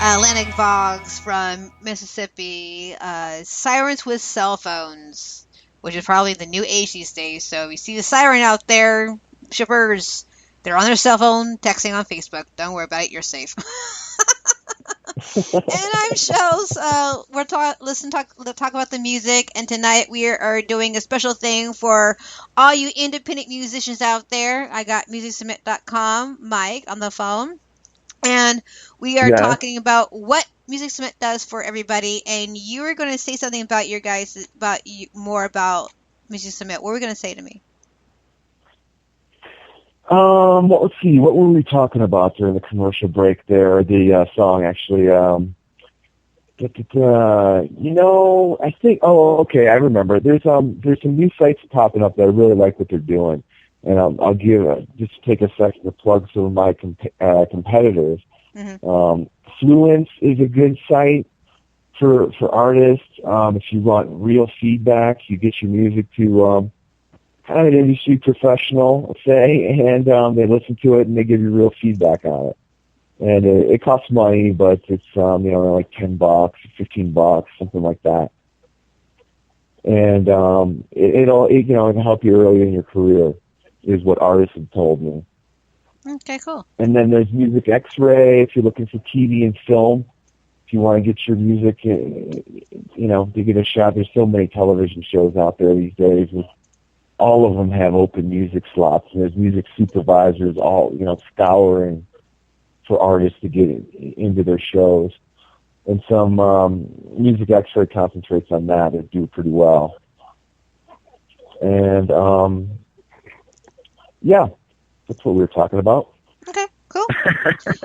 Atlantic Boggs from Mississippi. Sirens with cell phones, which is probably the new age these days. So if you see the siren out there, shippers, they're on their cell phone texting on Facebook. Don't worry about it. You're safe. And I'm Shells. We're talk about the music, and tonight we are doing a special thing for all you independent musicians out there. I got MusicSubmit.com, Mike, on the phone, and we are Yes. talking about what MusicSubmit does for everybody. And you were going to say something about your guys, more about MusicSubmit. What were you going to say to me? Well, let's see. What were we talking about during the commercial break there? The song, actually. I think. Oh, okay. I remember. There's some new sites popping up that I really like what they're doing, and I'll give just take a second to plug some of my competitors. Mm-hmm. Fluence is a good site for artists. If you want real feedback, you get your music to kind of an industry professional, let's say, and they listen to it and they give you real feedback on it. And it costs money, but it's like $10, $15, something like that. And it'll help you early in your career, is what artists have told me. Okay, cool. And then there's Music X-Ray if you're looking for TV and film. If you want to get your music, to get a shot. There's so many television shows out there these days. All of them have open music slots. And there's music supervisors all, scouring for artists to get into their shows. And some Music X-Ray concentrates on that and do pretty well. And, that's what we were talking about. Okay, cool.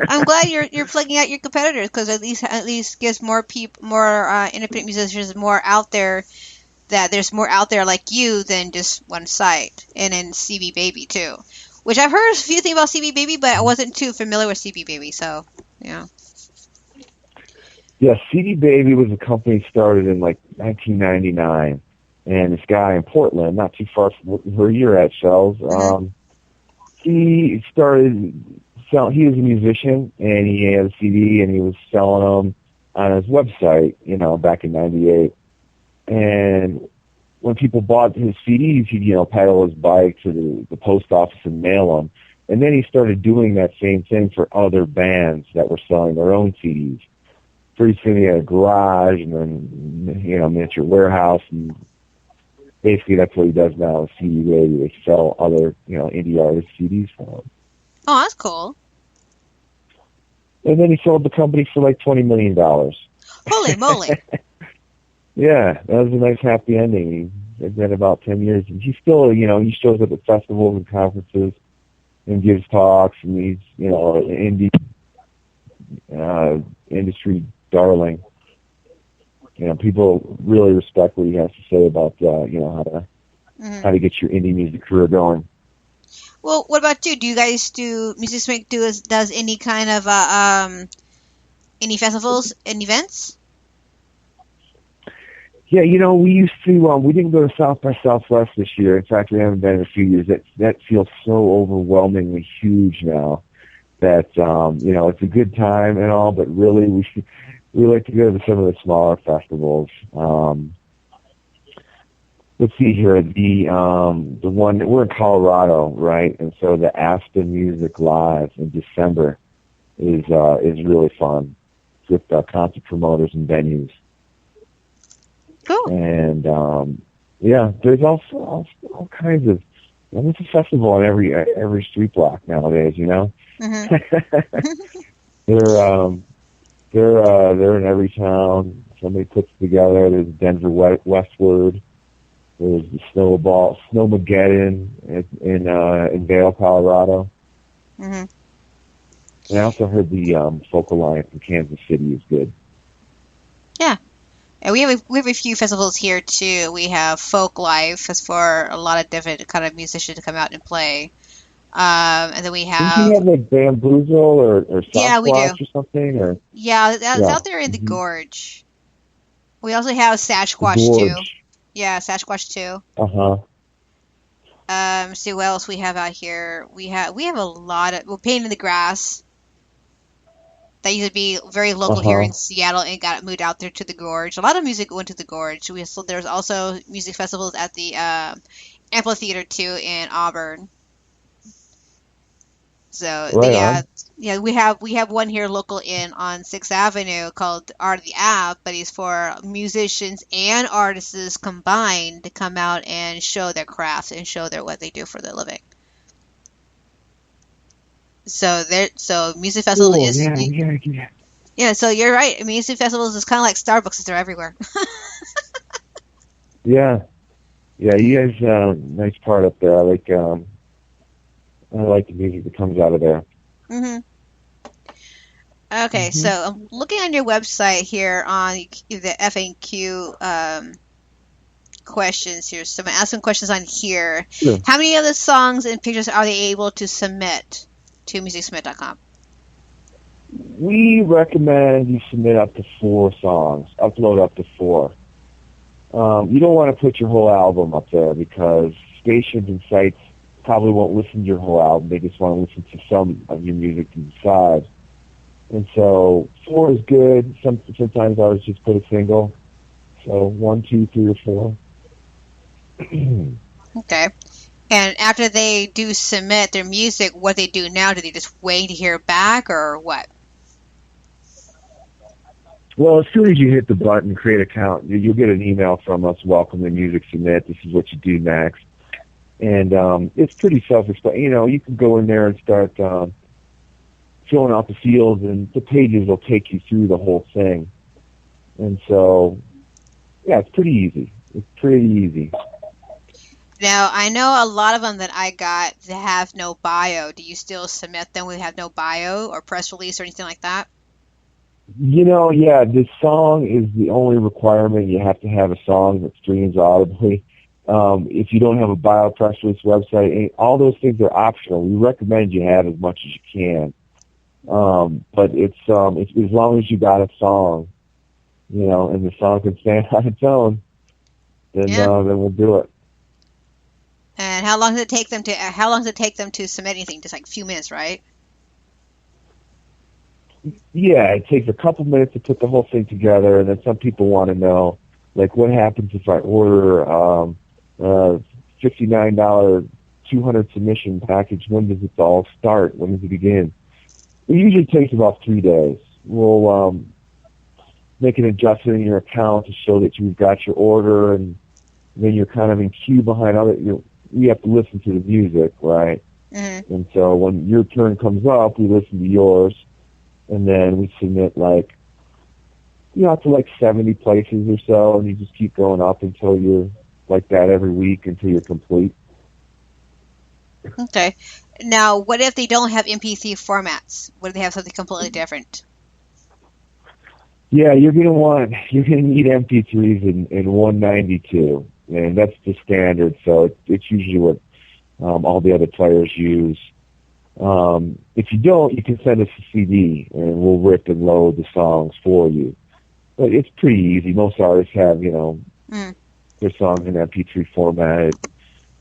I'm glad you're plugging out your competitors, because at least gives more independent musicians more out there. That there's more out there like you than just one site, and then CB Baby too, which I've heard a few things about CB Baby, but I wasn't too familiar with CB Baby, so yeah. Yeah, CD Baby was a company started in like 1999, and this guy in Portland, not too far from where you're at, Shells, he started selling. He was a musician, and he had a CD, and he was selling them on his website, back in '98. And when people bought his CDs, he'd, pedal his bike to the post office and mail them. And then he started doing that same thing for other bands that were selling their own CDs. Pretty soon he had a garage and then, miniature warehouse. And basically that's what he does now with CD Baby. They sell other, indie artist CDs for him. Oh, that's cool. And then he sold the company for like $20 million. Holy moly. Yeah, that was a nice happy ending. He's been about 10 years, and he's still, he shows up at festivals and conferences and gives talks, and he's, an industry darling. People really respect what he has to say about, how to get your indie music career going. Well, what about you? Do you guys MusicSubmit does any kind of any festivals and events? Yeah, we used to, we didn't go to South by Southwest this year. In fact, we haven't been in a few years. That feels so overwhelmingly huge now that, it's a good time and all, but really we like to go to some of the smaller festivals. Let's see here, the one, we're in Colorado, right? And so the Aspen Music Live in December is really fun with concert promoters and venues. Cool. And there's also all kinds of. There's a festival on every street block nowadays. Mm-hmm. They're in every town. Somebody puts it together. There's Denver Westward. There's the Snowmageddon in Vail, Colorado. Mm-hmm. And I also heard the Folk Alliance in Kansas City is good. Yeah. And we have a few festivals here too. We have Folk Life, that's for a lot of different kind of musicians to come out and play. And then we have. Didn't you have like Bamboozle or Yeah, we do. or something? Or yeah, that's out there in the Gorge. We also have Sasquatch too. Yeah, Sasquatch too. See what else we have out here. We have a lot of Pain in the Grass. that used to be very local here in Seattle and got moved out there to the Gorge. A lot of music went to the Gorge. There's also music festivals at the amphitheater too in Auburn. So yeah, we have one here local on 6th Avenue called Art of the Ave, but it's for musicians and artists combined to come out and show their craft and show what they do for their living. So music festival is yeah. So you're right. Music festivals is kind of like Starbucks; they're everywhere. Yeah, you guys, nice part up there. I like the music that comes out of there. Mhm. Okay, so I'm looking on your website here on the FAQ questions here. So I'm gonna ask some questions on here. Sure. How many of the songs and pictures are they able to submit to MusicSubmit.com? We recommend you submit up to 4 songs. Upload up to 4. You don't want to put your whole album up there because stations and sites probably won't listen to your whole album. They just want to listen to some of your music to decide. And so 4 is good. Sometimes I would just put a single. So 1, 2, 3, or 4. Okay. And after they do submit their music, what they do now, do they just wait to hear back or what? Well, as soon as you hit the button, create an account, you'll get an email from us, welcome to MusicSubmit. This is what you do next. And it's pretty self-explanatory. You can go in there and start filling out the fields, and the pages will take you through the whole thing. And so, yeah, it's pretty easy. Now, I know a lot of them that I got that have no bio. Do you still submit them when they have no bio or press release or anything like that? Yeah, this song is the only requirement. You have to have a song that streams audibly. If you don't have a bio, press release, website, all those things are optional. We recommend you have as much as you can. But it's as long as you got a song, and the song can stand on its own, then we'll do it. And how long does it take them to submit anything? Just like a few minutes, right? Yeah, it takes a couple minutes to put the whole thing together, and then some people want to know, like, what happens if I order $59 200 submission package? When does it all start? When does it begin? It usually takes about 3 days. We'll make an adjustment in your account to show that you've got your order, and then you're kind of in queue behind other. You have to listen to the music, right? Mm-hmm. And so when your turn comes up, we listen to yours, and then we submit up to 70 places or so, and you just keep going up until you're like that every week until you're complete. Okay. Now, what if they don't have MP3 formats? What if they have something completely different? Yeah, you're gonna need MP3s in 192, and that's the standard. So it's usually what all the other players use. If you don't, you can send us a CD, and we'll rip and load the songs for you. But it's pretty easy. Most artists have, their songs in MP3 format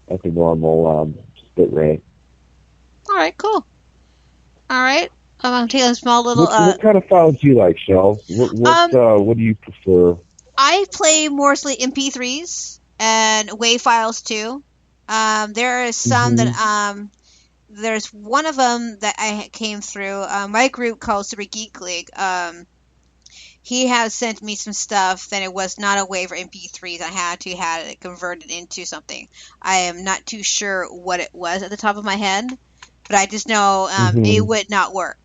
at the normal bit rate. All right, cool. All right, I'm taking a small little. What kind of files do you like, Shel? What do you prefer? I play mostly MP3s and WAV files too. There are some that there's one of them that I came through. My group called Super Geek League. He has sent me some stuff that it was not a WAV or MP3s. I had to have it converted into something. I am not too sure what it was at the top of my head, but I just know it would not work.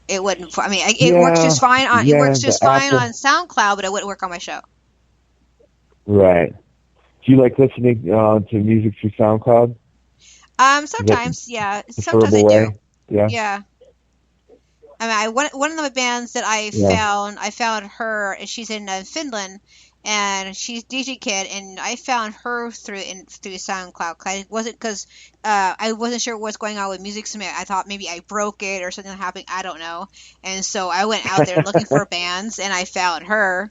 It wouldn't. I mean, it works just fine on on SoundCloud, but it wouldn't work on my show. Right. Do you like listening to music through SoundCloud? Sometimes, yeah. Sometimes I do. Yeah. I mean, one of the bands that I found her, and she's in Finland, and she's DJ Kid, and I found her through SoundCloud. I wasn't sure what's going on with MusicSubmit. I thought maybe I broke it or something happened. I don't know. And so I went out there looking for bands, and I found her,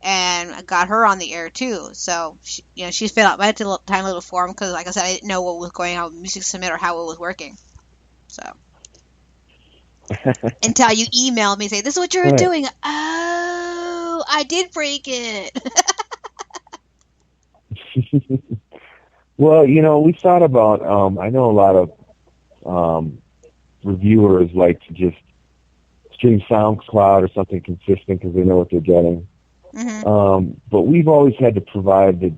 and I got her on the air too. So she's filled out my tiny little form because, like I said, I didn't know what was going on with MusicSubmit or how it was working. So. until you email me and say, "This is what you're Right. doing." Oh, I did break it. Well, we thought about, I know a lot of reviewers like to just stream SoundCloud or something consistent because they know what they're getting. Mm-hmm. But we've always had to provide the,